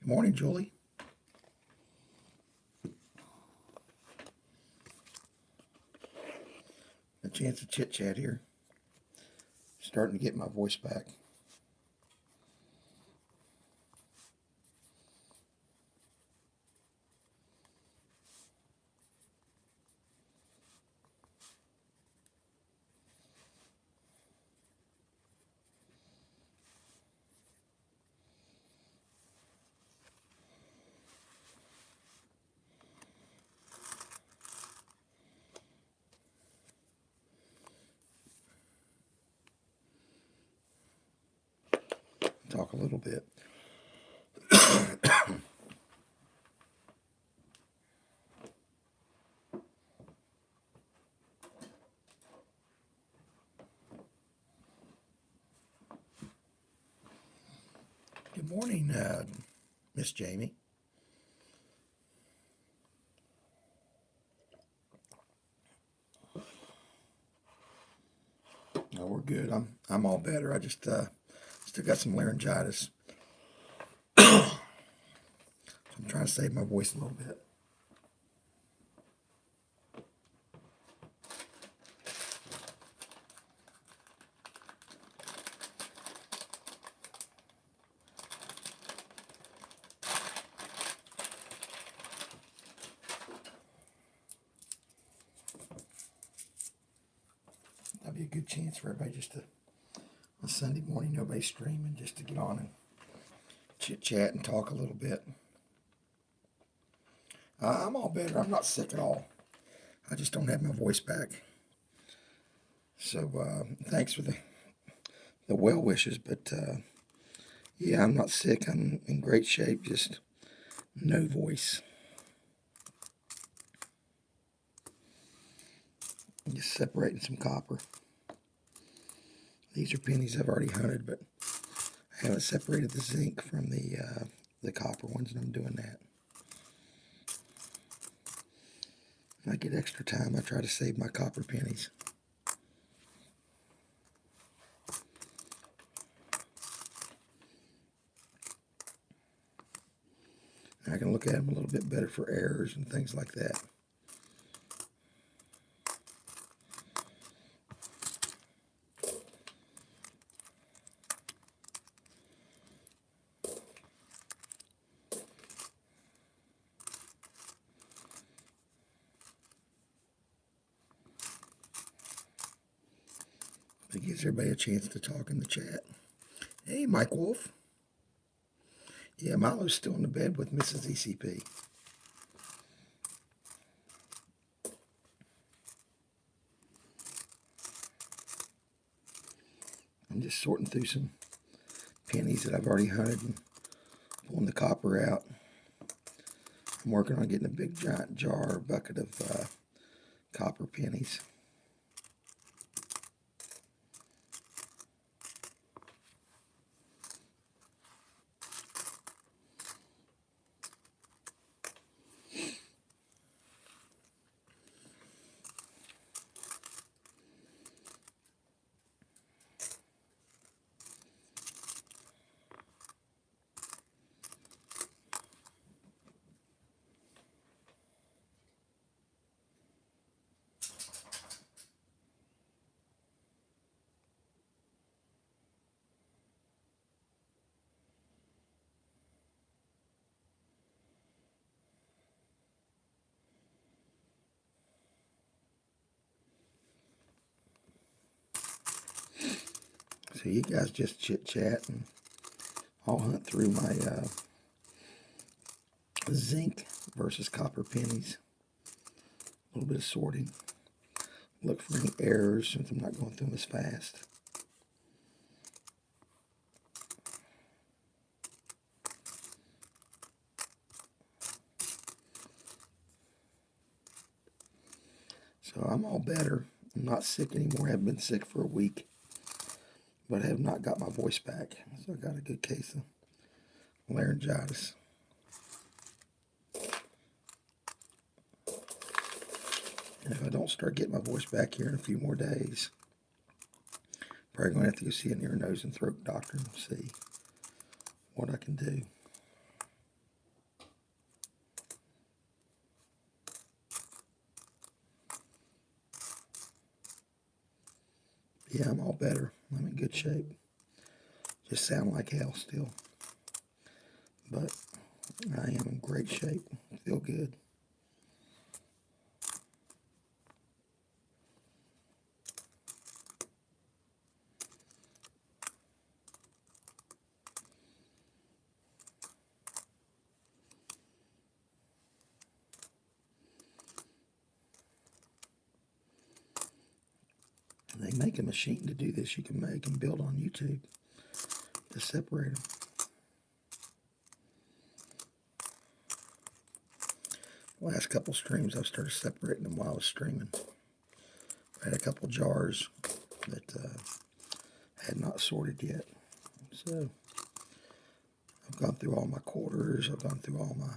Good morning, Julie. A chance to chit chat here. Starting to get my voice back. Talk a little bit. Good morning, Miss Jamie. No, we're good. I'm all better. I just still got some laryngitis. So I'm trying to save my voice a little bit. That'd be a good chance for everybody just to, on Sunday morning, nobody's streaming, just to get on and chit chat and talk a little bit. I'm all better. I'm not sick at all. I just don't have my voice back. So thanks for the well wishes, but yeah, I'm not sick. I'm in great shape, just no voice. Just separating some copper. These are pennies I've already hunted, but I haven't separated the zinc from the copper ones, and I'm doing that. When I get extra time, I try to save my copper pennies. And I can look at them a little bit better for errors and things like that. It gives everybody a chance to talk in the chat. Hey, Mike Wolf. Yeah, Milo's still in the bed with Mrs. ECP. I'm just sorting through some pennies that I've already hunted and pulling the copper out. I'm working on getting a big giant jar or bucket of copper pennies. So you guys just chit chat and I'll hunt through my zinc versus copper pennies. A little bit of sorting. Look for any errors since I'm not going through them as fast. So I'm all better. I'm not sick anymore. I have been sick for a week, but I have not got my voice back. So I got a good case of laryngitis. And if I don't start getting my voice back here in a few more days, probably going to have to go see an ear, nose, and throat doctor and see what I can do. Yeah, I'm all better. I'm in good shape. Just sound like hell still. But I am in great shape. Feel good. They make a machine to do this. You can make and build on YouTube to separate them. Last couple streams, I've started separating them while I was streaming. I had a couple jars that had not sorted yet. So I've gone through all my quarters. I've gone through all my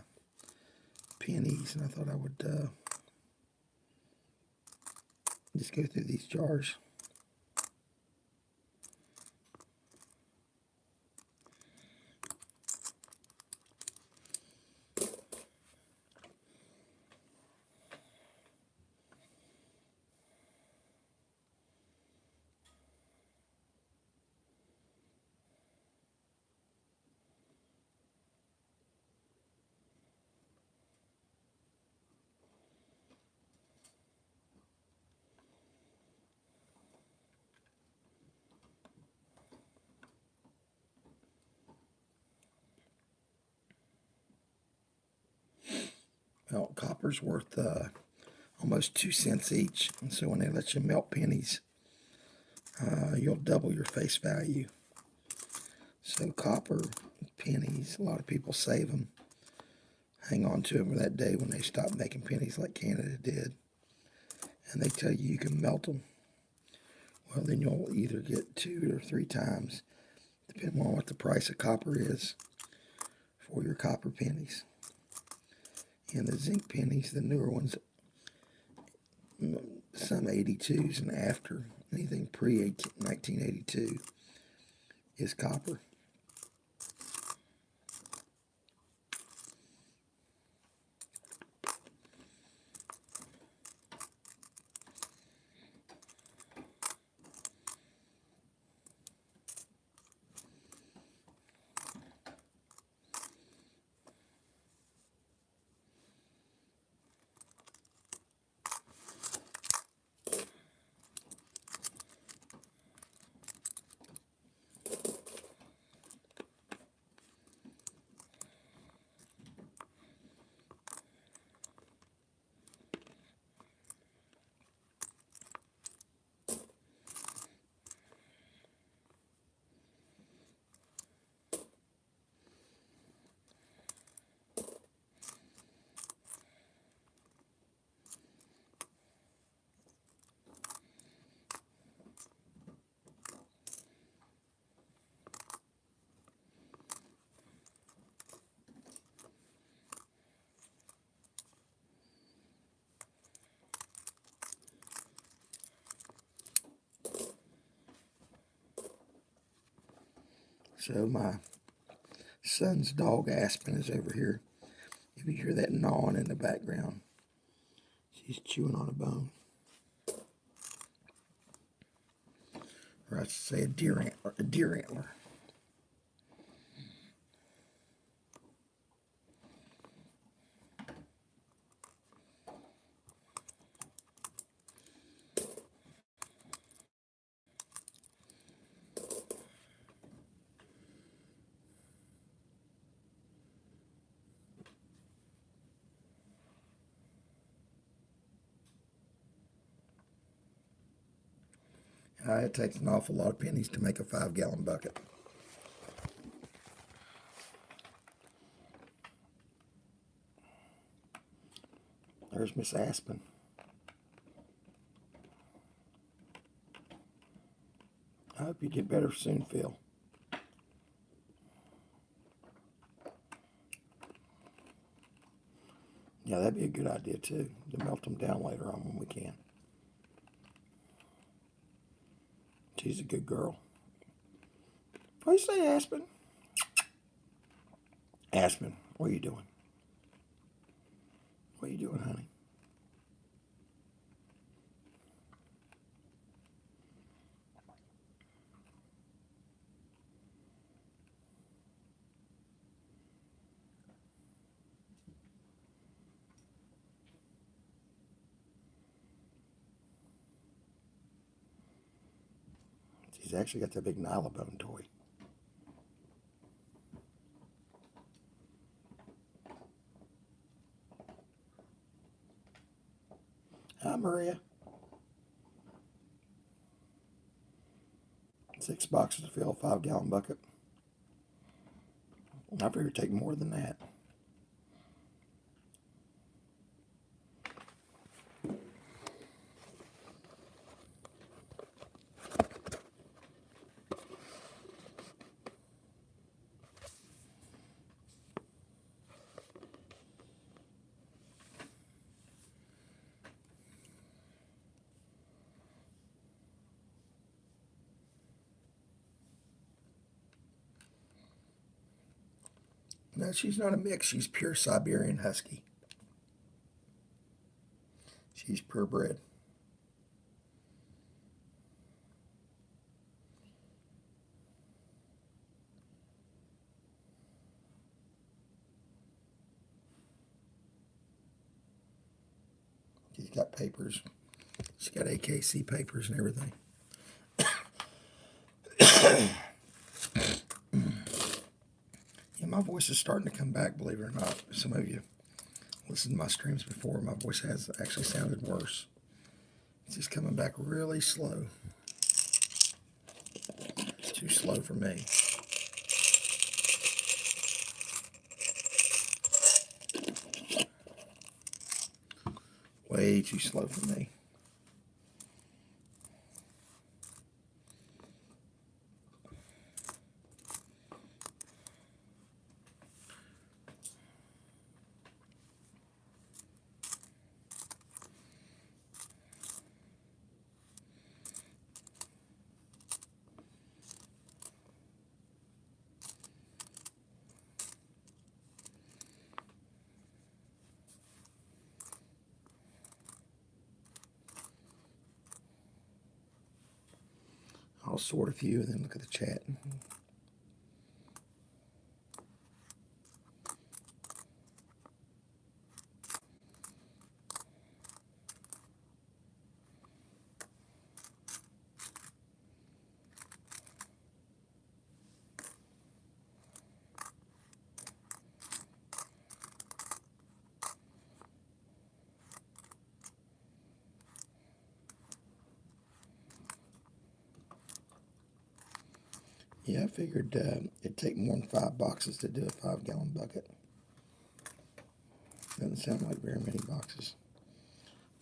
pennies, and I thought I would just go through these jars. Well, copper's worth almost 2 cents each, and so when they let you melt pennies, you'll double your face value. So copper pennies, a lot of people save them, hang on to them for that day when they stop making pennies like Canada did, and they tell you can melt them. Well, then you'll either get 2 or 3 times, depending on what the price of copper is for your copper pennies. And the zinc pennies, the newer ones, some 82s and after, anything pre-1982 is copper. So my son's dog Aspen is over here. If you hear that gnawing in the background, she's chewing on a bone. Or I should say a deer antler. A deer antler. It takes an awful lot of pennies to make a 5-gallon bucket. There's Miss Aspen. I hope you get better soon, Phil. Yeah, that'd be a good idea too, to melt them down later on when we can. She's a good girl. What do you say, Aspen? Aspen, what are you doing? What are you doing, honey? She's actually got that big Nylabone toy. Hi, Maria. 6 boxes to fill a 5-gallon bucket. I figured it'd take more than that. No, she's not a mix. She's pure Siberian Husky. She's purebred. She's got papers. She's got AKC papers and everything. Yeah, my voice is starting to come back, believe it or not. Some of you listened to my streams before. My voice has actually sounded worse. It's just coming back really slow. It's too slow for me. Way too slow for me. I'll sort a few and then look at the chat. Yeah, I figured it'd take more than 5 boxes to do a 5-gallon bucket. Doesn't sound like very many boxes.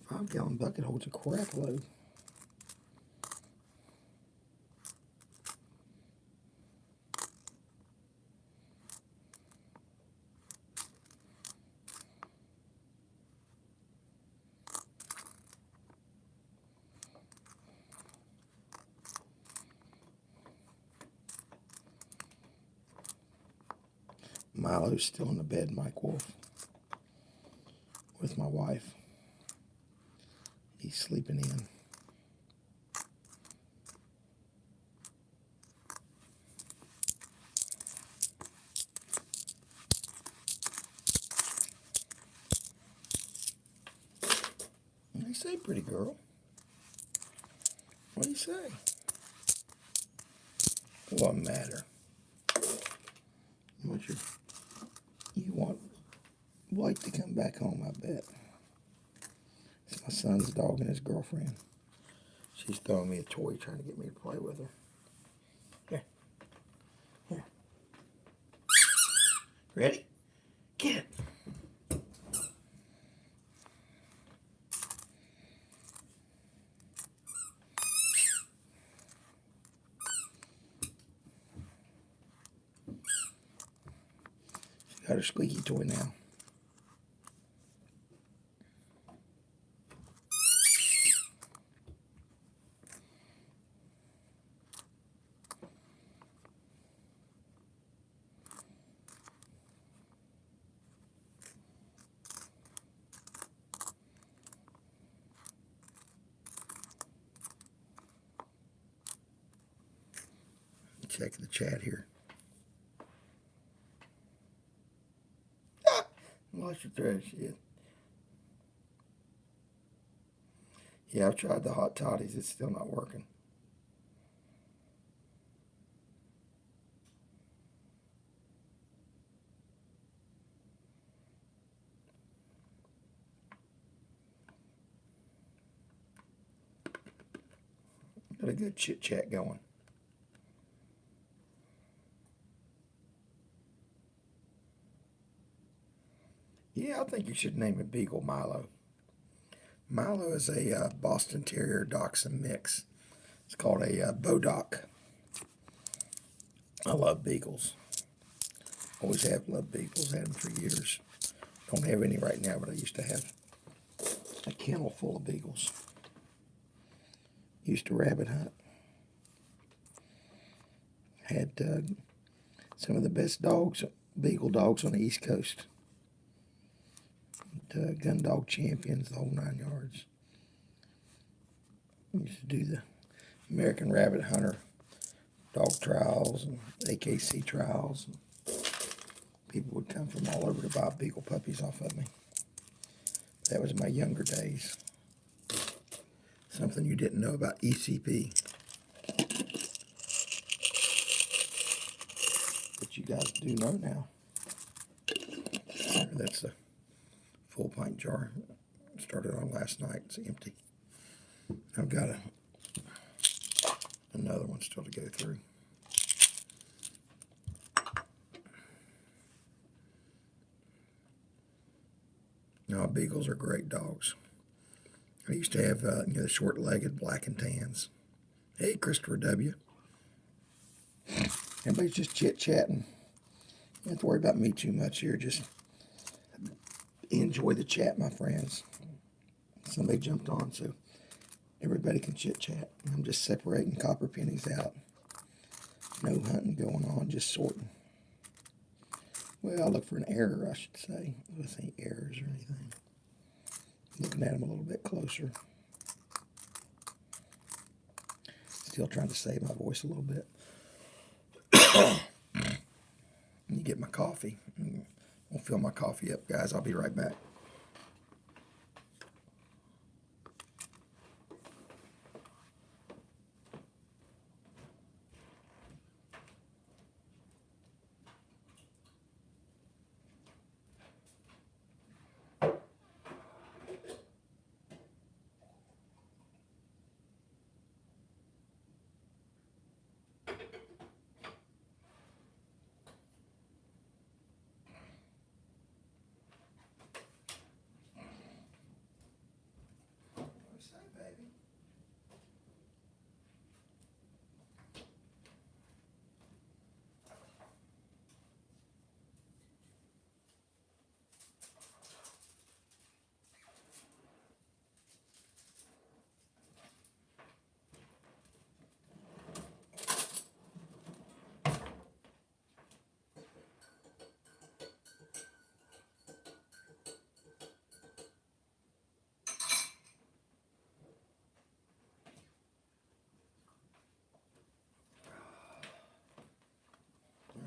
5-gallon bucket holds a crap load. Milo's still in the bed, Mike Wolf, with my wife. He's sleeping in. What do you say, pretty girl? What do you say? What matter? You want Blake to come back home, I bet. It's my son's dog and his girlfriend. She's throwing me a toy trying to get me to play with her. Here. Here. Ready? Get it. She's got her squeaky toy now. Check the chat here. Lost your thread, shit. Yeah, I've tried the hot toddies. It's still not working. a good chit chat going. Yeah, I think you should name a beagle Milo. Milo is a Boston Terrier Dachshund mix. It's called a Bodoc. I love beagles. Always have loved beagles. Had them for years. Don't have any right now, but I used to have a kennel full of beagles. Used to rabbit hunt. Had some of the best dogs, beagle dogs on the East Coast. Gun dog champions, the whole 9 yards. Used to do the American Rabbit Hunter dog trials and AKC trials. People would come from all over to buy beagle puppies off of me. That was my younger days. Something you didn't know about ECP. But you guys do know now. That's a full pint jar. Started on last night. It's empty. I've got another one still to go through. No, beagles are great dogs. I used to have the short-legged black and tans. Hey, Christopher W. Everybody's just chit-chatting. You don't have to worry about me too much here. Just enjoy the chat, my friends. Somebody jumped on, so everybody can chit-chat. I'm just separating copper pennies out. No hunting going on, just sorting. Well, I'll look for an error, I should say. With any errors or anything. Looking at them a little bit closer. Still trying to save my voice a little bit. Let me get my coffee. I'll fill my coffee up, guys. I'll be right back.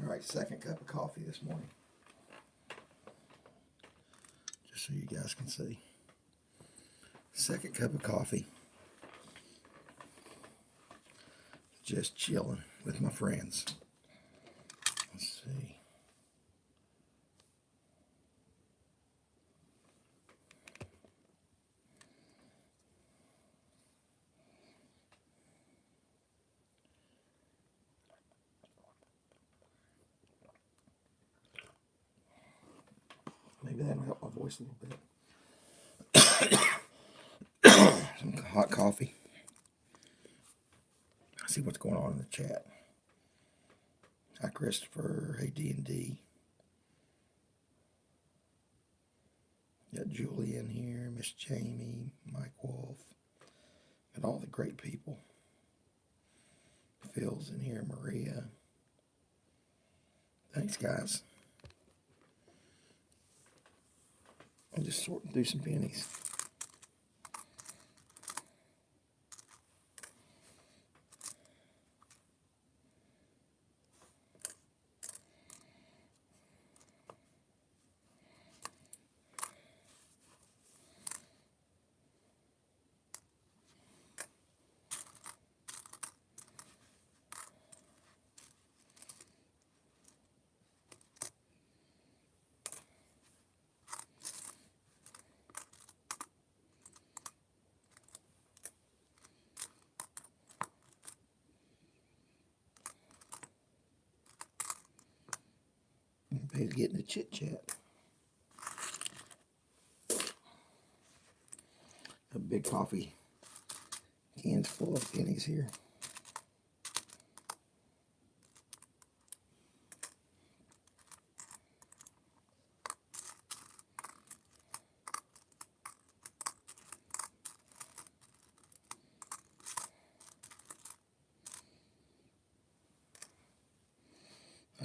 All right, second cup of coffee this morning. Just so you guys can see. Second cup of coffee. Just chilling with my friends. Let's see. Maybe that'll help my voice a little bit. Some hot coffee. See what's going on in the chat. Hi, Christopher. Hey, D&D. Got Julie in here, Miss Jamie, Mike Wolf. Got all the great people. Phil's in here, Maria. Thanks, guys. I'm just sorting through some pennies. who's getting the Chit Chat. A big coffee cans full of pennies here.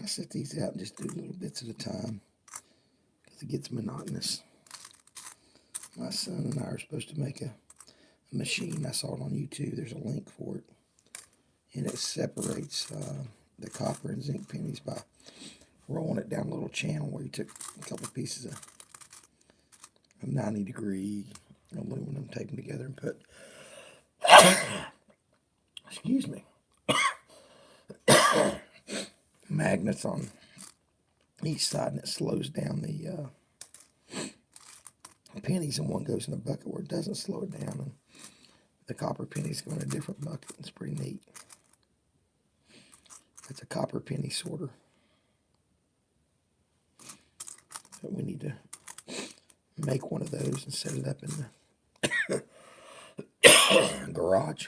I set these out and just do little bits at a time because it gets monotonous. My son and I are supposed to make a machine. I saw it on YouTube. There's a link for it. And it separates the copper and zinc pennies by rolling it down a little channel where you took a couple pieces of 90-degree aluminum, tape them together, and put, excuse me, magnets on each side, and it slows down the pennies, and one goes in a bucket where it doesn't slow it down, and the copper pennies go in a different bucket. It's pretty neat. It's a copper penny sorter. So we need to make one of those and set it up in the garage.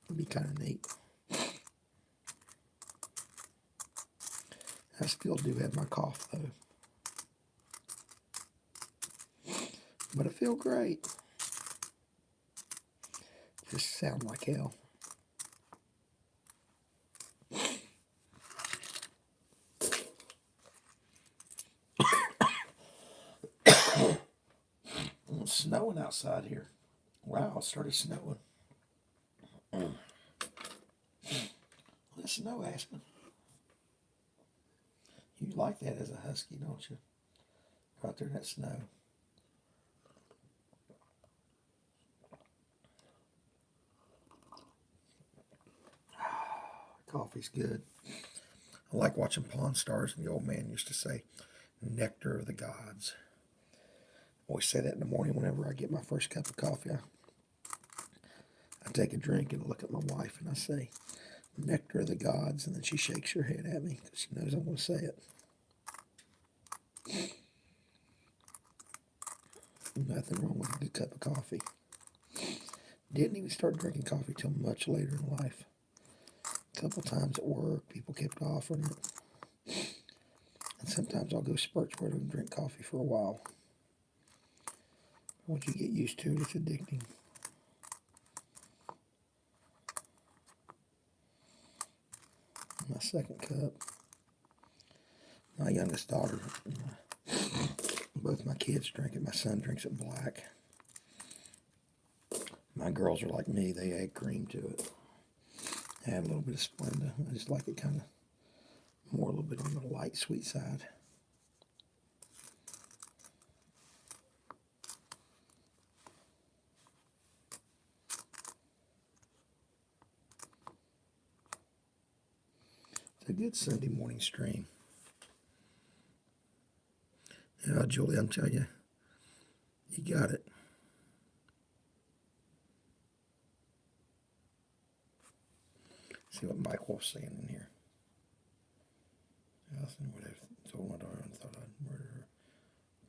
It'd be kind of neat. I still do have my cough though, but I feel great. Just sound like hell. It's snowing outside here. Wow, it started snowing. Let snow, Aspen. You like that as a husky, don't you? Out there in that snow. Coffee's good. I like watching Pawn Stars, and the old man used to say, nectar of the gods. I always say that in the morning whenever I get my first cup of coffee. I take a drink and look at my wife and I say, nectar of the gods, and then she shakes her head at me because she knows I'm going to say it. Nothing wrong with a good cup of coffee. Didn't even start drinking coffee till much later in life. A couple times at work, people kept offering it. And sometimes I'll go spurts where I don't drink coffee for a while. Once you get used to it, it's addicting. My second cup. My youngest daughter, both my kids drink it. My son drinks it black. My girls are like me. They add cream to it. Add a little bit of Splenda. I just like it kind of more, a little bit on the light, sweet side. It's a good Sunday morning stream. Yeah, Julie, I'm telling you, you got it. See what Mike Wolf's saying in here. Allison would have told my daughter and thought I'd murder her.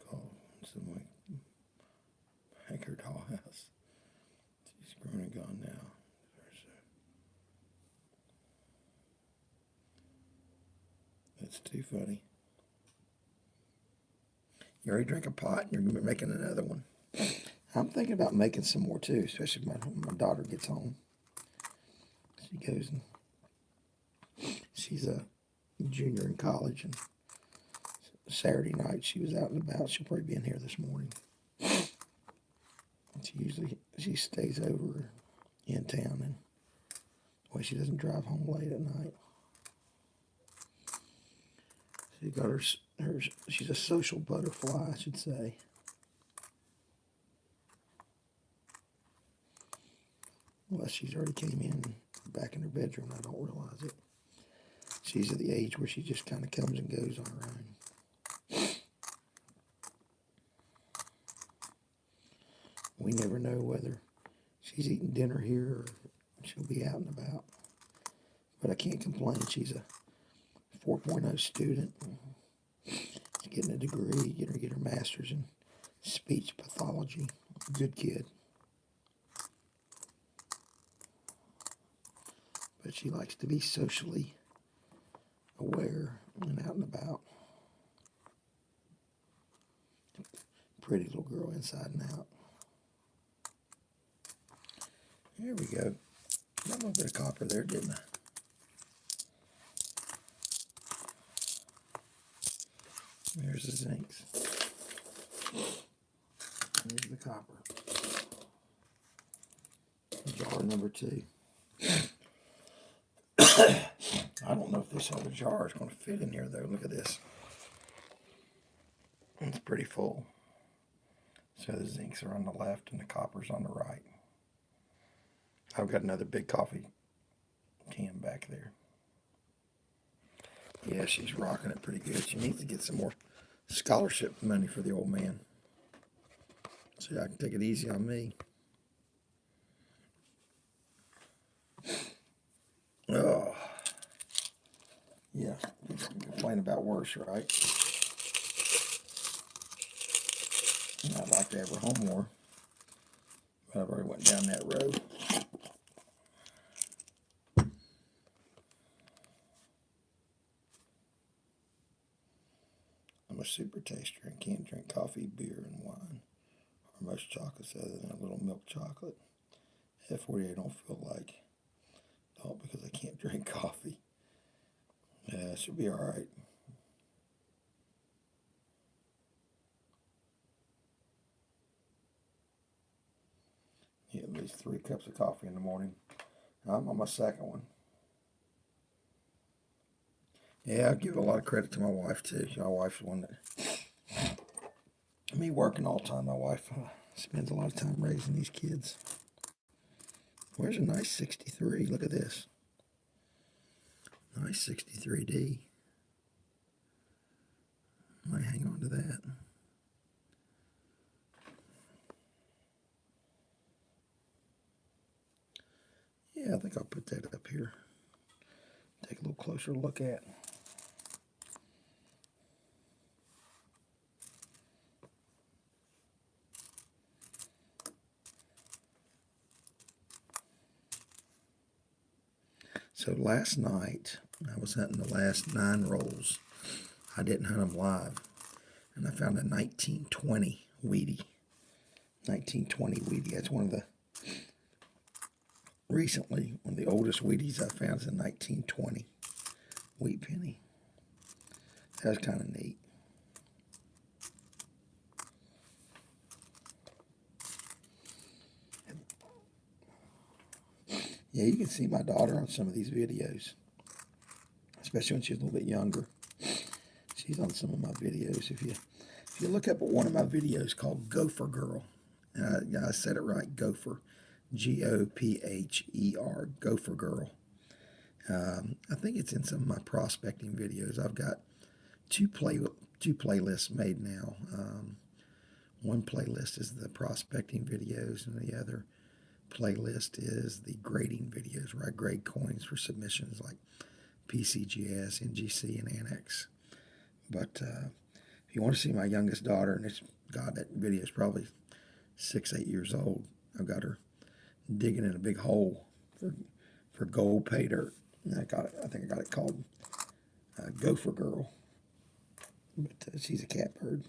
Call someone make her dollhouse. She's grown and gone now. That's too funny. You already drank a pot and you're going to be making another one. I'm thinking about making some more too, especially when my daughter gets home. She goes and she's a junior in college, and Saturday night she was out and about. She'll probably be in here this morning. She stays over in town, and well, she doesn't drive home late at night. She got her she's a social butterfly, I should say. Unless she's already came in back in her bedroom, I don't realize it. She's at the age where she just kind of comes and goes on her own. We never know whether she's eating dinner here or she'll be out and about. But I can't complain. She's a 4.0 student. getting a degree, get her master's in speech pathology. Good kid. But she likes to be socially aware and out and about. Pretty little girl inside and out. There we go. Got a little bit of copper there, didn't I? There's the zincs. There's the copper. Jar number 2. I don't know if this other jar is going to fit in here, though. Look at this. It's pretty full. So the zincs are on the left and the copper's on the right. I've got another big coffee can back there. Yeah, she's rocking it pretty good. She needs to get some more scholarship money for the old man, so I can take it easy on me. Oh, yeah, you can complain about worse, right? I'd like to have her home more, but I've already went down that road. I'm a super taster and can't drink coffee, beer, and wine, or most chocolates other than a little milk chocolate. At 40, I don't feel like adult because I can't drink coffee. Yeah, it should be all right. Yeah, at least 3 cups of coffee in the morning. I'm on my second one. Yeah, I give a lot of credit to my wife, too. My wife's the one that... Me working all the time, my wife spends a lot of time raising these kids. Where's a nice 63? Look at this. Nice 63D. Might hang on to that. Yeah, I think I'll put that up here. Take a little closer look at. So last night, I was hunting the last 9 rolls. I didn't hunt them live. And I found a 1920 Wheatie. 1920 Wheatie. That's one of the oldest Wheaties I found is a 1920 wheat penny. That was kind of neat. Yeah, you can see my daughter on some of these videos, especially when she's a little bit younger. She's on some of my videos. If you look up at one of my videos called Gopher Girl, I said it right, Gopher, Gopher, Gopher Girl. I think it's in some of my prospecting videos. I've got two playlists made now. One playlist is the prospecting videos, and the other playlist is the grading videos, where I grade coins for submissions like PCGS, NGC, and Annex. But if you want to see my youngest daughter, and that video is probably 6-8 years old. I've got her digging in a big hole for gold pay dirt. And I think I got it called Gopher Girl. But she's a catbird.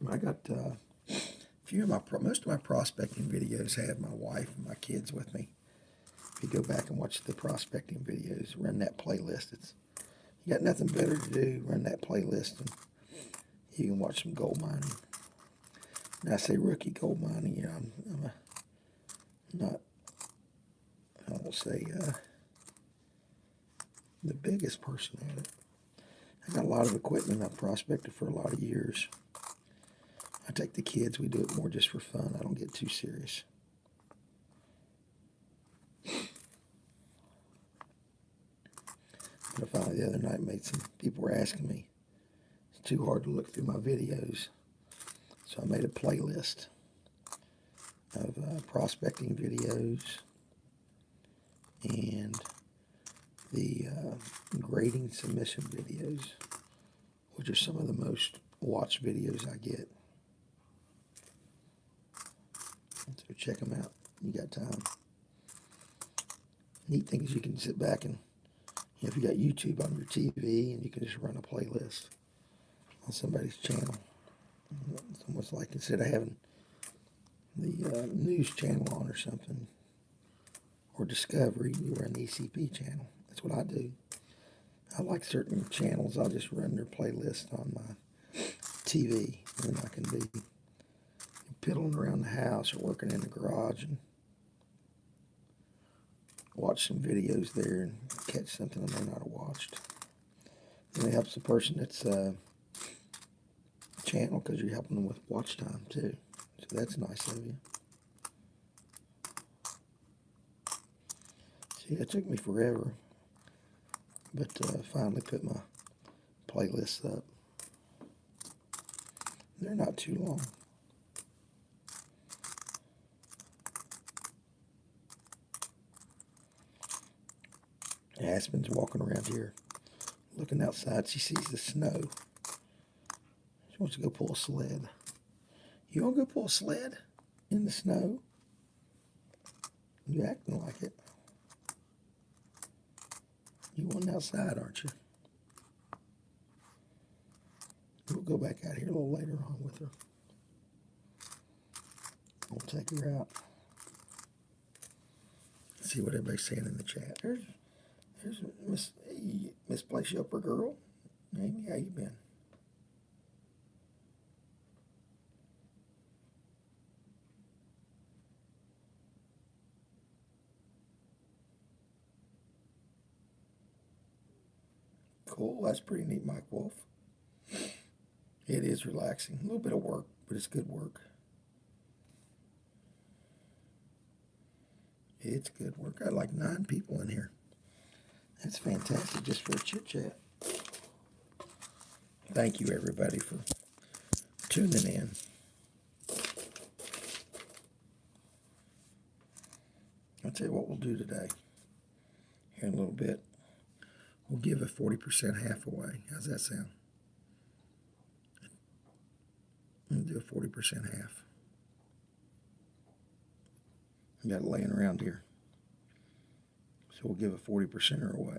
I got most of my prospecting videos have my wife and my kids with me. If you go back and watch the prospecting videos, run that playlist. You got nothing better to do, run that playlist, and you can watch some gold mining. And I say rookie gold mining, I won't say the biggest person at it. I got a lot of equipment. I've prospected for a lot of years. I take the kids. We do it more just for fun. I don't get too serious. But finally the other night people were asking me, it's too hard to look through my videos. So I made a playlist of prospecting videos and the grading submission videos, which are some of the most watched videos I get. So check them out. You got time. Neat thing is you can sit back and, if you got YouTube on your TV, and you can just run a playlist on somebody's channel. It's almost like instead of having the news channel on or something, or Discovery, you run the ECP channel. That's what I do. I like certain channels. I'll just run their playlist on my TV, and I can be piddling around the house or working in the garage and watch some videos there and catch something I may not have watched. And it helps the person that's channel, because you're helping them with watch time too. So that's nice of you. See, it took me forever, but I finally put my playlists up. They're not too long. Aspen's walking around here looking outside. She sees the snow. She wants to go pull a sled. You want to go pull a sled in the snow? You acting like it. You want outside, aren't you? We'll go back out here a little later on with her. We'll take her out. See what everybody's saying in the chat. There's Miss Place Upper Girl. Amy, how you been? Cool, that's pretty neat, Mike Wolf. It is relaxing. A little bit of work, but it's good work. It's good work. I got like 9 people in here. That's fantastic just for a chit chat. Thank you, everybody, for tuning in. I'll tell you what we'll do today. Here in a little bit, we'll give a 40% half away. How's that sound? We'll do a 40% half. I got it laying around here. So we'll give a 40%er away.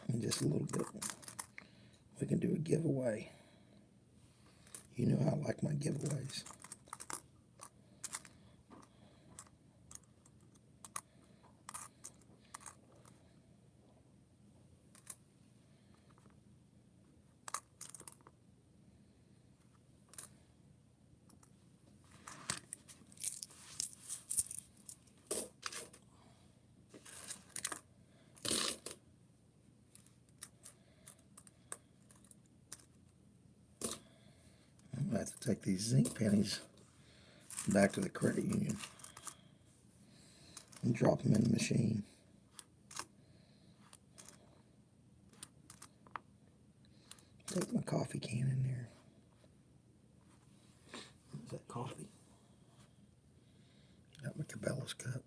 In just a little bit, we can do a giveaway. You know how I like my giveaways. I have to take these zinc pennies back to the credit union and drop them in the machine. Take my coffee can in there. Is that coffee? Got my Cabela's cup.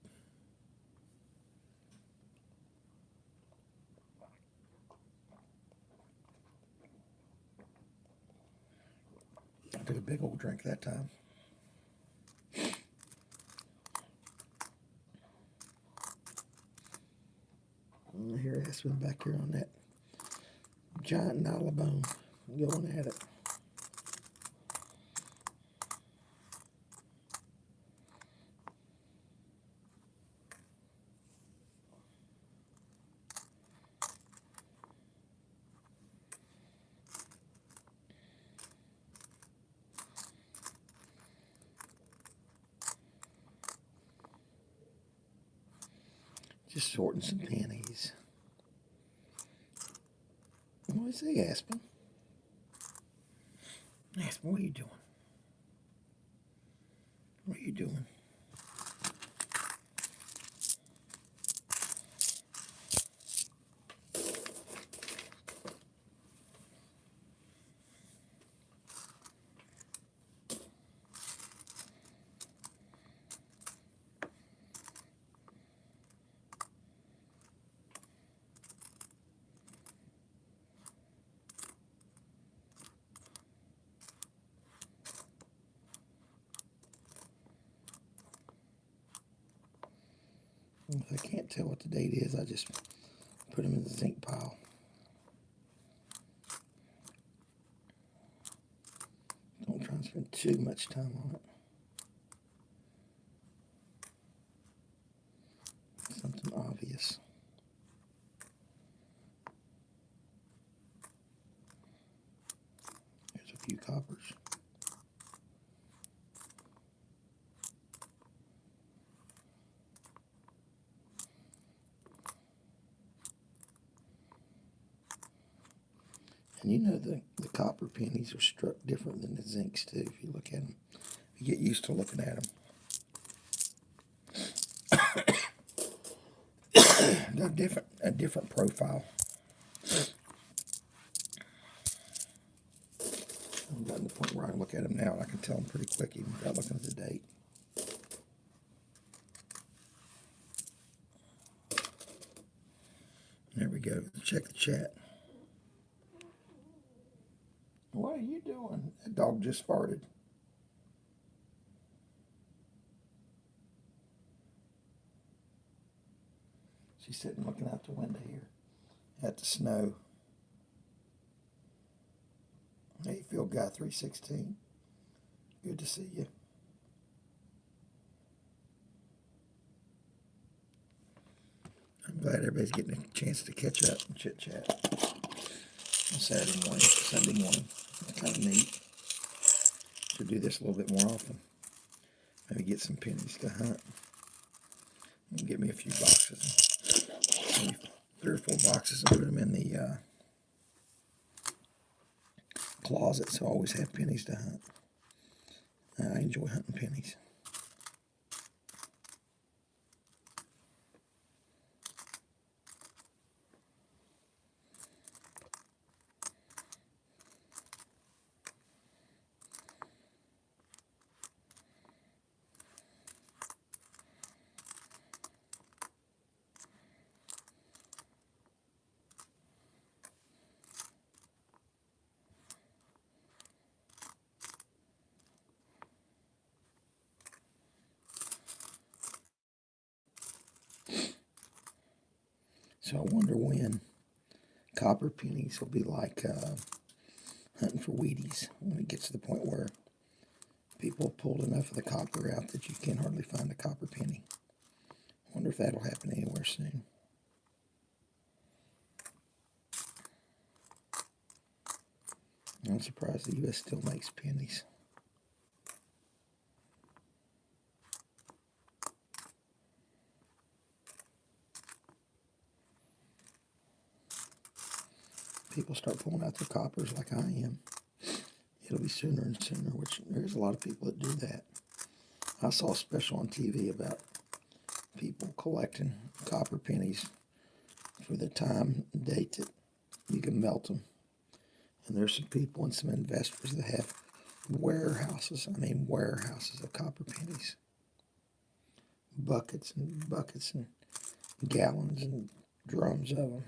I took a big old drink that time. I hear Aspen back here on that giant nylabone going at it. Just sorting some panties. What do you say, Aspen? Aspen, what are you doing? What are you doing? If I can't tell what the date is, I just put them in the zinc pile. Don't try and spend too much time on it. Something obvious. There's a few coppers. And you know the copper pennies are struck different than the zincs too, if you look at them. You get used to looking at them. They're a different profile. I'm gotten to the point where I can look at them now and I can tell them pretty quick even without looking at the date. There we go. Check the chat. What are you doing? That dog just farted. She's sitting looking out the window here at the snow. Hey, Phil Guy 316. Good to see you. I'm glad everybody's getting a chance to catch up and chit chat on Saturday morning, Sunday morning. It's kind of neat to do this a little bit more often. Maybe get some pennies to hunt. And get me a few boxes, maybe 3 or 4 boxes, and put them in the closet, so I always have pennies to hunt. I enjoy hunting pennies. So I wonder when copper pennies will be like hunting for Wheaties, when it gets to the point where people have pulled enough of the copper out that you can hardly find a copper penny. I wonder if that'll happen anywhere soon. I'm surprised the U.S. still makes pennies. People start pulling out their coppers like I am, it'll be sooner and sooner, which there's a lot of people that do that. I saw a special on TV about people collecting copper pennies for the time and date that you can melt them. And there's some people and some investors that have warehouses of copper pennies. Buckets and buckets and gallons and drums of them.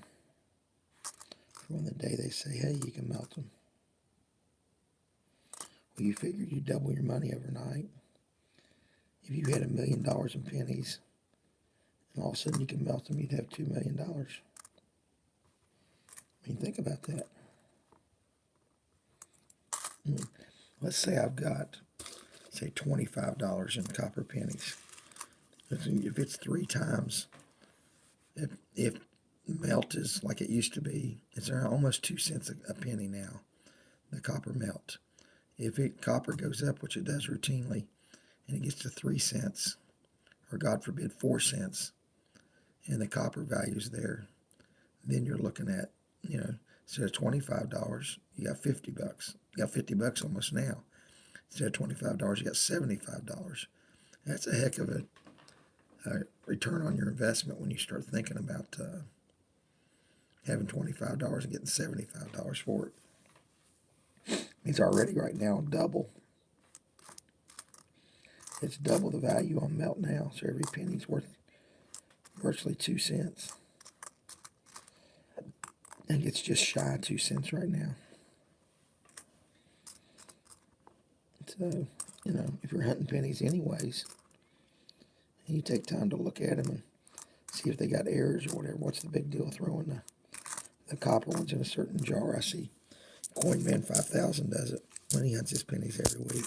From the day they say, hey, you can melt them. Well, you figure you double your money overnight. If you had $1 million in pennies, and all of a sudden you can melt them, you'd have $2 million. I mean, think about that. Let's say I've got, say, $25 in copper pennies. If it's 3 times, if melt is like it used to be, it's almost 2 cents a penny now, the copper melt. If copper goes up, which it does routinely, and it gets to 3 cents, or God forbid 4 cents, and the copper value's there, then you're looking at, instead of $25, you got $50. You got $50 almost now. Instead of $25, you got $75. That's a heck of a return on your investment when you start thinking about having $25 and getting $75 for it. It's already right now double. It's double the value on melt now, so every penny's worth virtually 2 cents. I think it's just shy of 2 cents right now. So, if you're hunting pennies anyways, and you take time to look at them and See if they got errors or whatever. What's the big deal throwing the copper ones in a certain jar? I see Coinman 5000 does it when he hunts his pennies every week.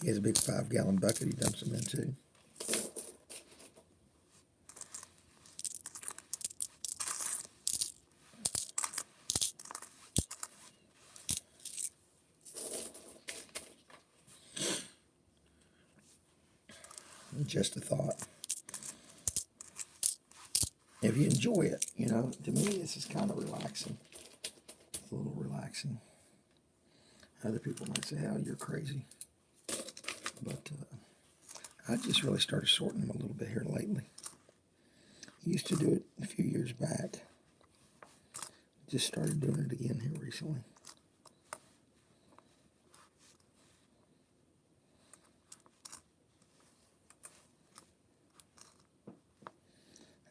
He has a big 5-gallon bucket he dumps them into. Just a thought. If you enjoy it, you know, to me this is kind of relaxing. It's a little relaxing. Other people might say, "Hal, you're crazy." But I just really started sorting them a little bit here lately. I used to do it a few years back. Just started doing it again here recently.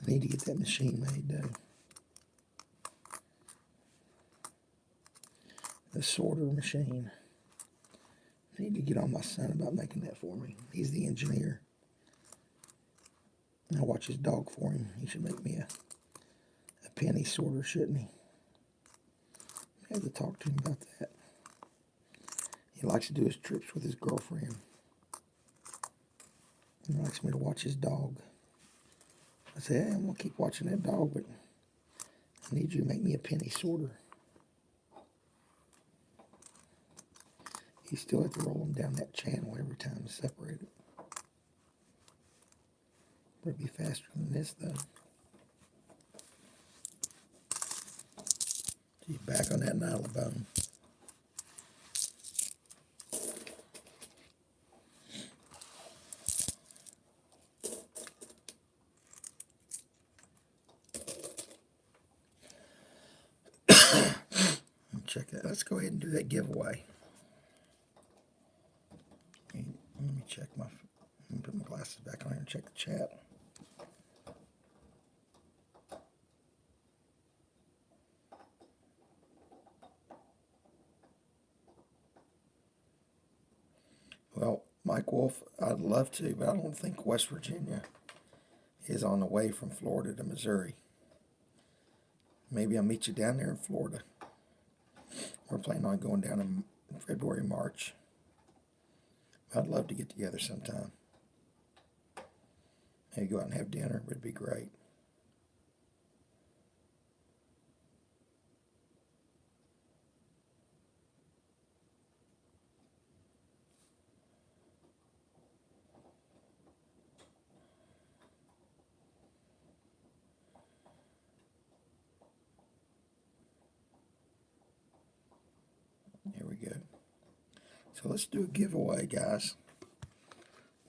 I need to get that machine made though. The sorter machine. I need to get on my son about making that for me. He's the engineer. I watch his dog for him. He should make me a penny sorter, shouldn't he? I have to talk to him about that. He likes to do his trips with his girlfriend. He likes me to watch his dog. I say, "Hey, I'm going to keep watching that dog, but I need you to make me a penny sorter." You still have to roll them down that channel every time to separate it. It'd be faster than this, though. See, back on that nylon. Check that. Let's go ahead and do that giveaway. Let me check let me put my glasses back on here and check the chat. Well, Mike Wolf, I'd love to, but I don't think West Virginia is on the way from Florida to Missouri. Maybe I'll meet you down there in Florida. We're planning on going down in February, March. I'd love to get together sometime. Maybe go out and have dinner. It would be great. Here we go. So let's do a giveaway, guys.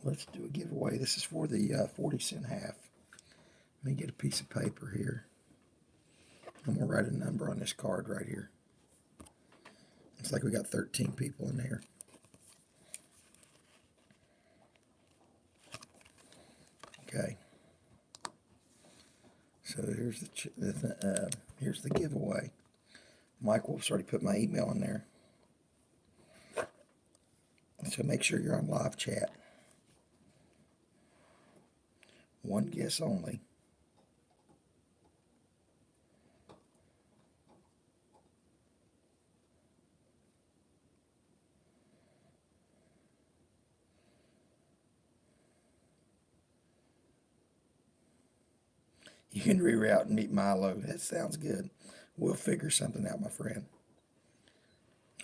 Let's do a giveaway. This is for the 40-cent half. Let me get a piece of paper here. I'm going to write a number on this card right here. Looks like we got 13 people in there. Okay. So here's here's the giveaway. Mike Wolf's already put my email in there. So make sure you're on live chat. One guess only. You can reroute and meet Milo. That sounds good. We'll figure something out, my friend.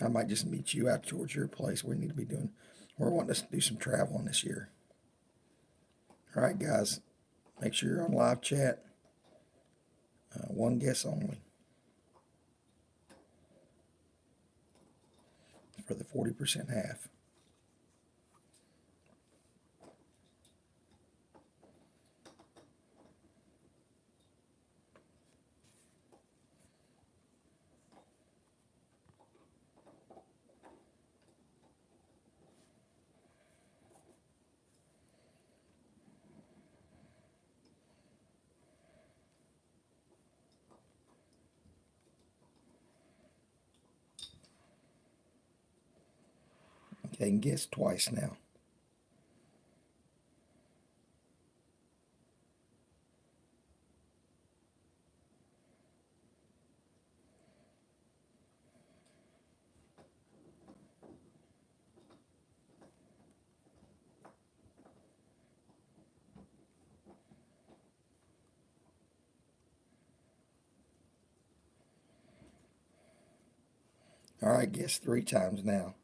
I might just meet you out towards your place. We need to be doing, we're wanting to do some traveling this year. All right, guys. Make sure you're on live chat. One guess only. For the 40% half. Okay, and guess twice now. All right, guess 3 times now.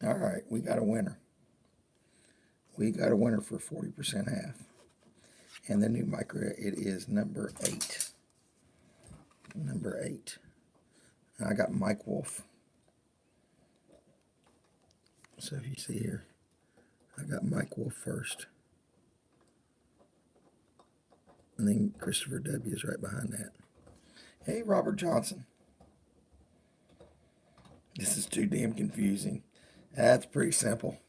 All right, we got a winner. We got a winner for 40% half. And the new micro, it is number 8. Number 8. I got Mike Wolf. So if you see here, I got Mike Wolf first. And then Christopher W. is right behind that. Hey, Robert Johnson. This is too damn confusing. That's pretty simple.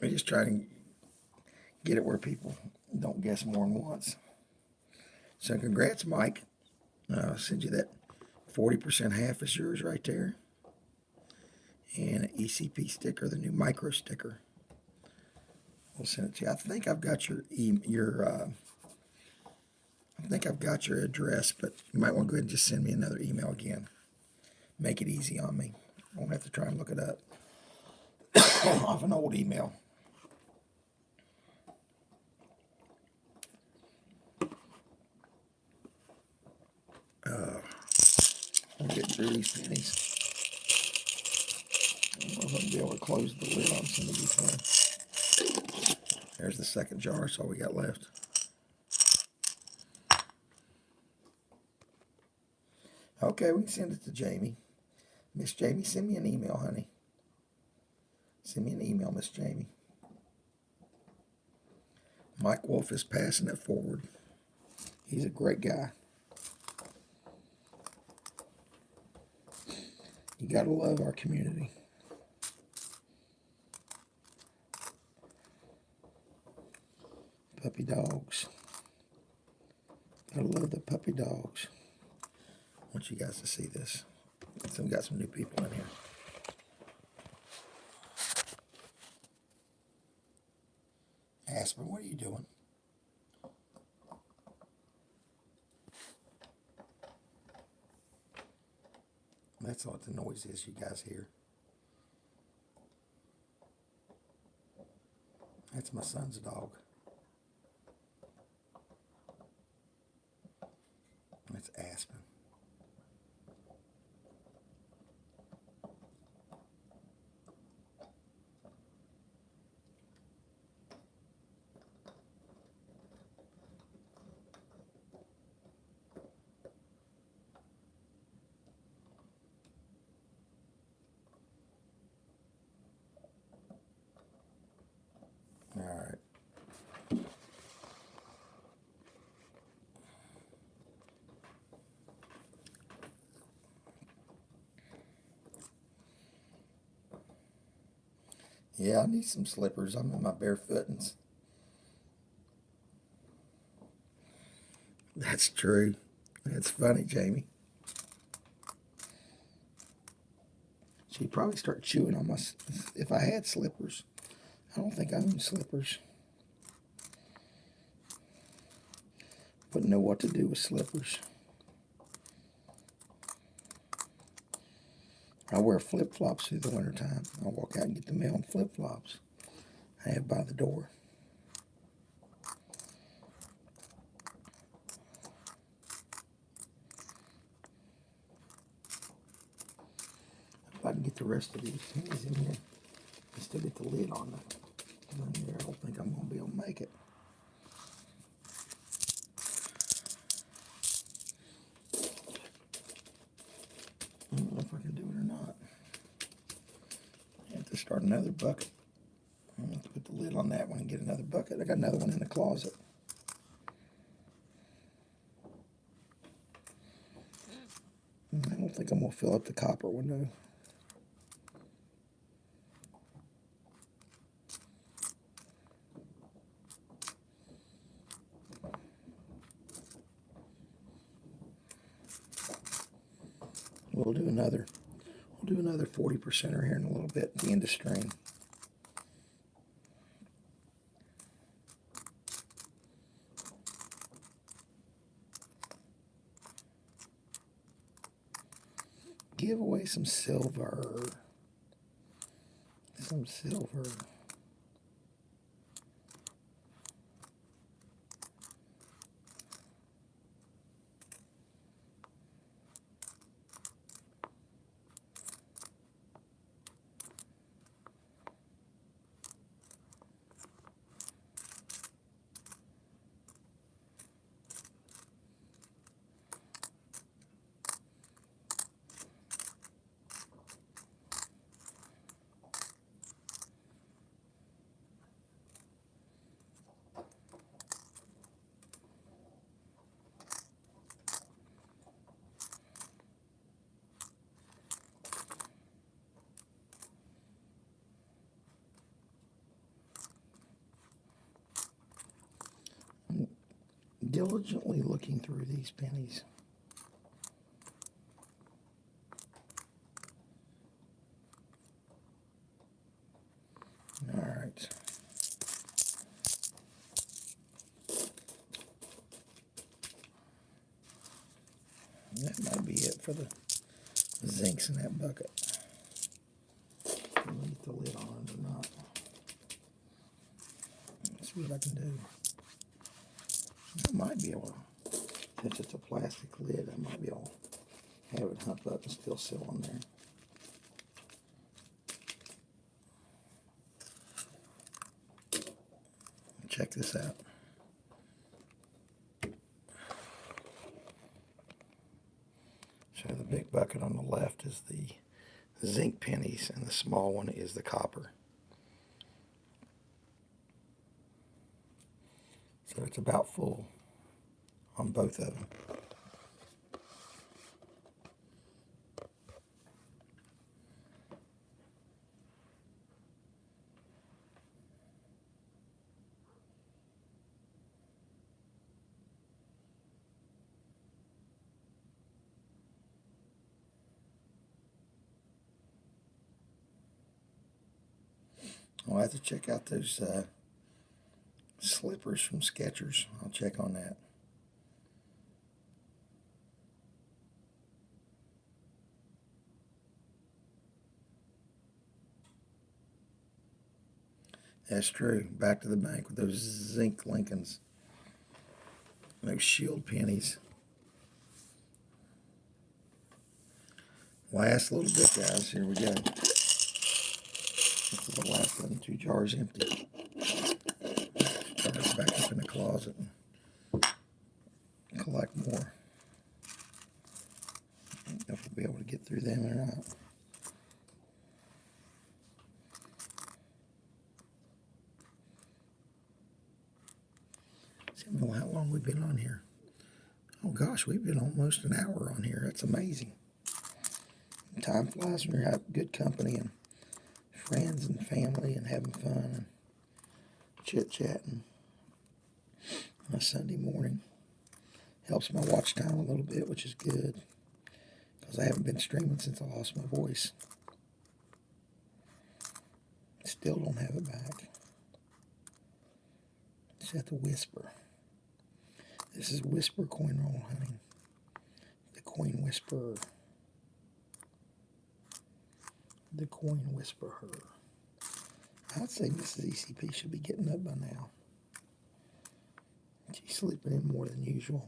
I just try to get it where people don't guess more than once. So congrats, Mike. I'll send you that 40% half is yours right there. And an ECP sticker, the new micro sticker. We'll send it to you. I think I've got your address, but you might want to go ahead and just send me another email again. Make it easy on me. I won't have to try and look it up off an old email. I'm getting through these pennies. I don't know if I'll be able to close the lid on some of these. There's the second jar, that's all we got left. Okay, we can send it to Jamie. Miss Jamie, send me an email, honey. Send me an email, Miss Jamie. Mike Wolf is passing it forward. He's a great guy. You gotta love our community. Puppy dogs. Gotta love the puppy dogs. I want you guys to see this. So we got some new people in here. Aspen, what are you doing? That's what the noise is you guys hear. That's my son's dog. That's Aspen. All right. Yeah, I need some slippers. I'm in my barefootings. That's true. That's funny, Jamie. She'd probably start chewing on my... If I had slippers. I don't think I own slippers. Wouldn't know what to do with slippers. I wear flip-flops through the wintertime. I'll walk out and get the mail in flip-flops I have by the door. If I can get the rest of these things in here, I still get the lid on it. I don't think I'm going to be able to make it. I don't know if I can do it or not. I have to start another bucket. I'm going to have to put the lid on that one and get another bucket. I got another one in the closet. I don't think I'm going to fill up the copper one though. We'll do another 40%er here in a little bit at the end of string. Give away some silver. Some silver. diligently looking through these pennies. All right. That might be it for the zincs in that bucket. Leave the lid on it or not. Let's see what I can do. I might be able to, since it's a plastic lid, I might be able to have it hump up and still seal on there. Check this out. So the big bucket on the left is the zinc pennies, and the small one is the copper. So it's about full on both of them. I'll have to check out those slippers from Skechers. I'll check on that. That's true. Back to the bank with those zinc Lincolns. Those shield pennies. Last little bit, guys. Here we go. This is the last of them. 2 jars empty. Put it back up in the closet and collect more. I don't know if we'll be able to get through them or not. See, I don't know how long we've been on here. Oh gosh, we've been almost an hour on here. That's amazing. Time flies when you're having good company and friends and family and having fun and chit-chatting on a Sunday morning. Helps my watch time a little bit, which is good, because I haven't been streaming since I lost my voice. Still don't have it back. Just have to whisper. This is Whisper Coin Roll Hunting. The Coin Whisperer. The Coin Whisperer. I'd say Mrs. ECP should be getting up by now. She's sleeping in more than usual.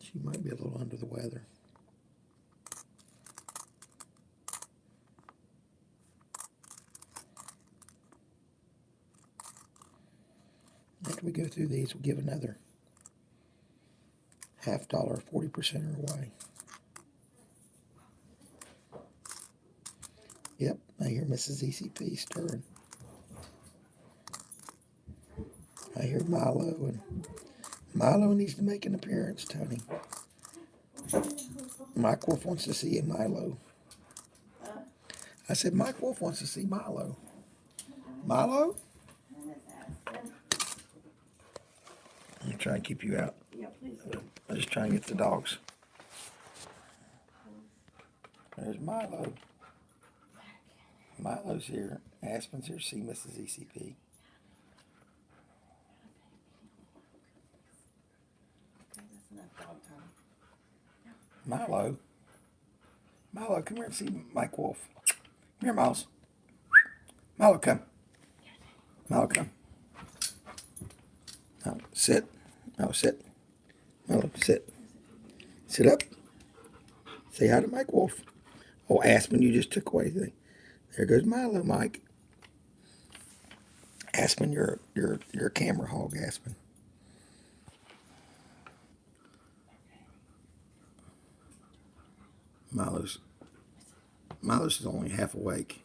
She might be a little under the weather. After we go through these, we'll give another $50 40% away. Yep, I hear Mrs. ECP stirring. I hear Milo, and Milo needs to make an appearance, Tony. Mike Wolf wants to see you, Milo. I said Mike Wolf wants to see Milo. Milo? I'm trying to keep you out. I'm just trying to get the dogs. There's Milo. Milo's here. Aspen's here to see Mrs. ECP. Milo. Milo, come here and see Mike Wolf. Come here, Miles. Milo, come. Milo, come. No, sit. No, sit. Milo, sit. Sit up. Say hi to Mike Wolf. Oh, Aspen, you just took away the thing. There goes Milo, Mike. Aspen, you're a camera hog, Aspen. Milo's is only half awake.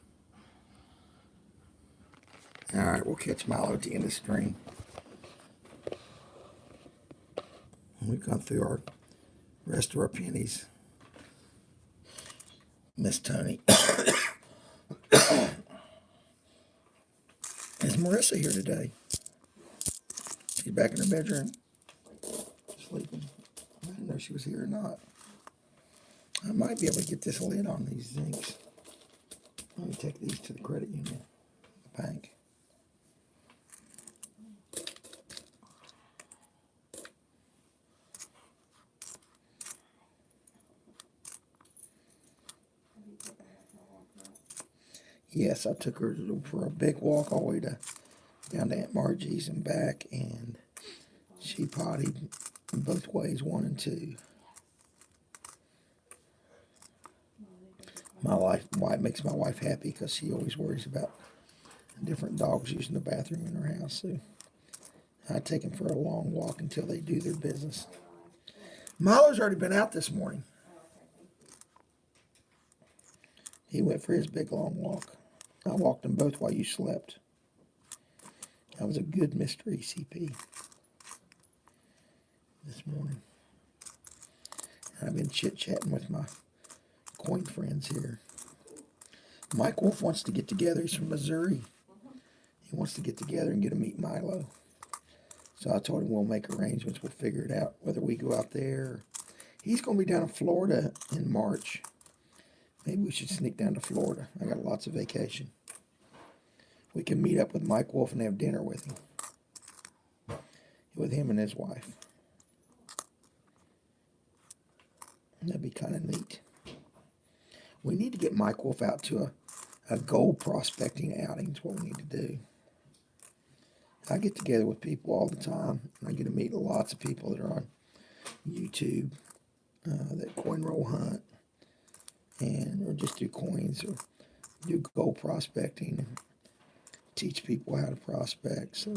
All right, we'll catch Milo at the end of the stream. We've gone through our rest of our pennies. Miss Tony is Marissa here today? She's back in her bedroom, sleeping. I didn't know she was here or not. I might be able to get this lid on these zincs. Let me take these to the credit union, the bank. Yes, I took her for a big walk all the way down to Aunt Margie's and back, and she pottied both ways, 1 and 2. Why makes my wife happy, because she always worries about different dogs using the bathroom in her house. So I take them for a long walk until they do their business. Milo's already been out this morning. He went for his big long walk. I walked them both while you slept. That was a good Mr. ECP this morning. I've been chit-chatting with my coin friends here. Mike Wolf wants to get together. He's from Missouri. He wants to get together and get to meet Milo. So I told him we'll make arrangements. We'll figure it out, whether we go out there. He's going to be down in Florida in March. Maybe we should sneak down to Florida. I got lots of vacation. We can meet up with Mike Wolf and have dinner with him and his wife. That'd be kind of neat. We need to get Mike Wolf out to a gold prospecting outing. Is what we need to do. I get together with people all the time. I get to meet lots of people that are on YouTube that coin roll hunt, or just do coins, or do gold prospecting, and teach people how to prospect. So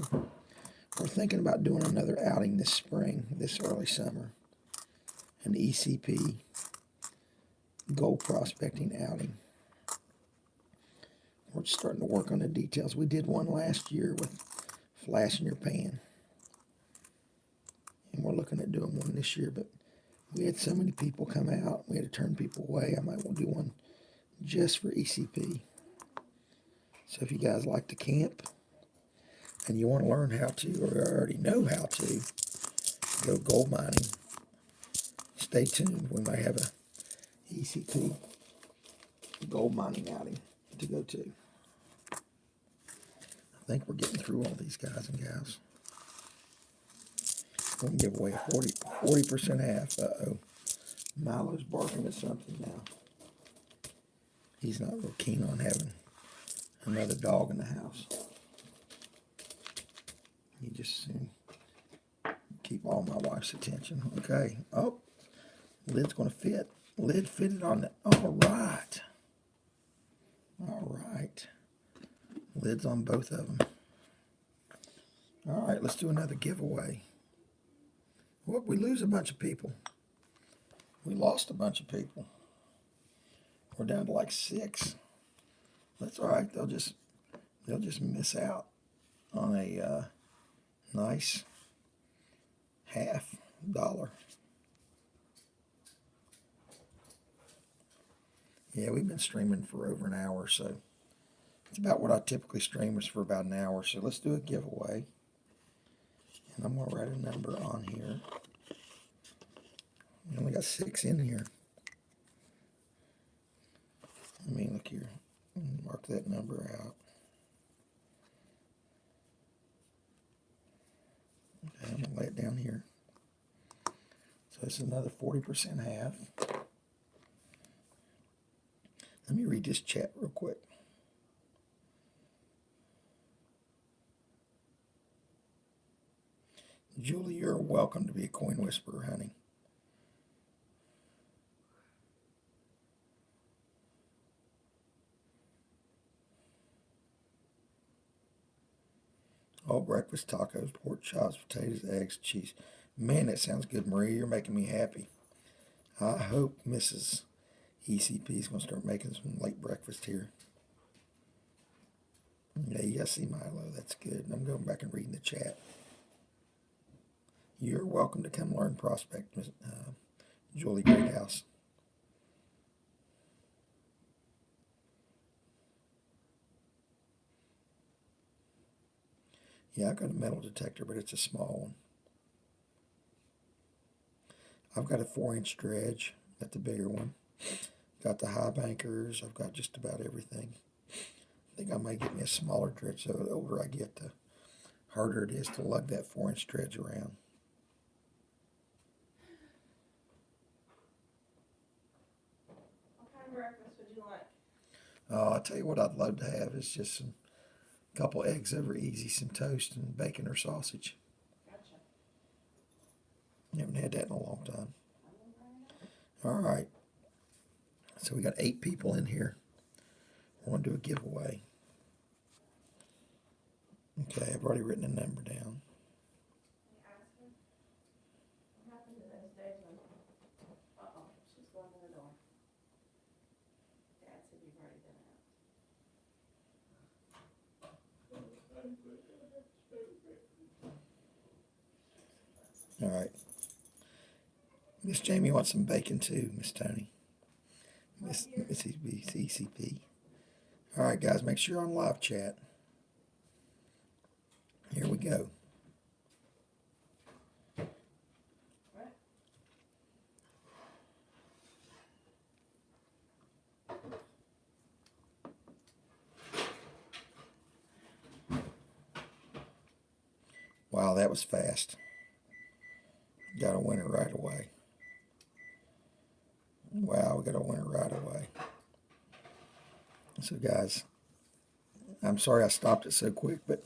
we're thinking about doing another outing this spring, this early summer, an ECP gold prospecting outing. We're starting to work on the details. We did one last year with flash in your pan, and we're looking at doing one this year, but we had so many people come out, we had to turn people away. I might want to do one just for ECP. So if you guys like to camp and you want to learn how to, or already know how to, go gold mining, stay tuned. We might have a ECP gold mining outing to go to. I think we're getting through all these guys and gals. We're going to give away a 40% half. Uh-oh. Milo's barking at something now. He's not real keen on having another dog in the house. He just keep all my wife's attention. Okay. Oh, lid's going to fit. Lid fitted on it. All right. All right. Lid's on both of them. All right, let's do another giveaway. Whoop, we lose a bunch of people. We lost a bunch of people. We're down to like 6. That's all right. They'll just miss out on a nice $50. Yeah, we've been streaming for over an hour, so it's about what I typically stream, is for about an hour. So let's do a giveaway. And I'm going to write a number on here. We only got 6 in here. Let me look here. Mark that number out. Okay, I'm going to lay it down here. So it's another 40% half. Let me read this chat real quick. Julie, you're welcome to be a coin whisperer, honey. All breakfast tacos, pork chops, potatoes, eggs, cheese. Man, that sounds good, Maria. You're making me happy. I hope Mrs. ECP is going to start making some late breakfast here. Yeah, you guys see Milo. That's good. I'm going back and reading the chat. You're welcome to come learn prospect, Julie Greathouse. Yeah, I got a metal detector, but it's a small one. I've got a 4-inch dredge, got the bigger one. Got the high bankers. I've got just about everything. I think I might get me a smaller dredge, so the older I get, the harder it is to lug that 4-inch dredge around. What kind of breakfast would you like? I'll tell you what I'd love to have is just a couple eggs over easy, some toast, and bacon or sausage. Gotcha. Haven't had that in a long time. All right. So we got 8 people in here. I want to do a giveaway. Okay, I've already written a number down. Ask her. What happened to those days when, she's going to the door. Dad said you've already been out. All right. Miss Jamie wants some bacon too, Miss Tony. Miss ECP. All right, guys, make sure you're on live chat. Here we go. What? Wow, that was fast. Got a winner right away. Wow, we got a winner right away. So, guys, I'm sorry I stopped it so quick, but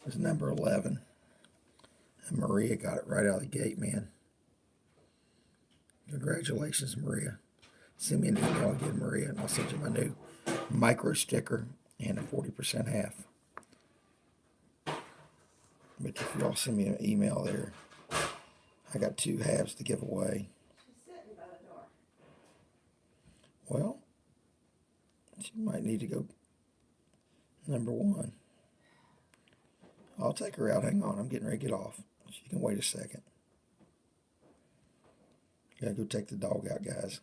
it was number 11. And Maria got it right out of the gate, man. Congratulations, Maria. Send me an email again, Maria, and I'll send you my new micro sticker and a 40% half. But if you all send me an email there, I got 2 halves to give away. She's sitting by the door. Well, she might need to go number 1. I'll take her out. Hang on, I'm getting ready to get off. She can wait a second. Gotta go take the dog out, guys.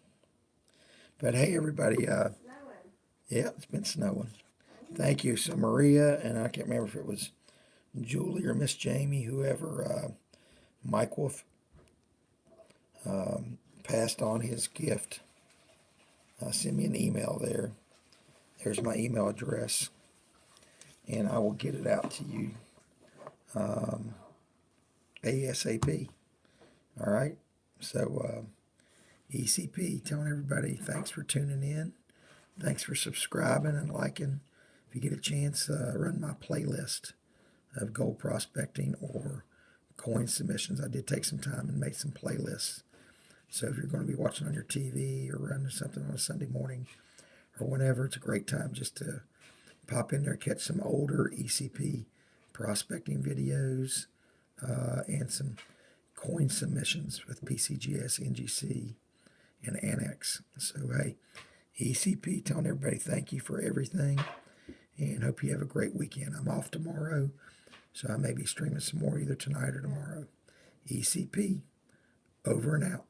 But hey, everybody. Snowing. Yeah, it's been snowing. Thank you. So Maria, and I can't remember if it was Julie or Miss Jamie, whoever, Mike Wolf passed on his gift. Send me an email there. There's my email address, and I will get it out to you ASAP. All right. So ECP, telling everybody thanks for tuning in. Thanks for subscribing and liking. If you get a chance, run my playlist of gold prospecting or coin submissions. I did take some time and make some playlists. So if you're going to be watching on your TV or running something on a Sunday morning or whenever, it's a great time just to pop in there, catch some older ECP prospecting videos and some coin submissions with PCGS, NGC, and Annex. So, hey, ECP telling everybody thank you for everything and hope you have a great weekend. I'm off tomorrow, so I may be streaming some more either tonight or tomorrow. ECP, over and out.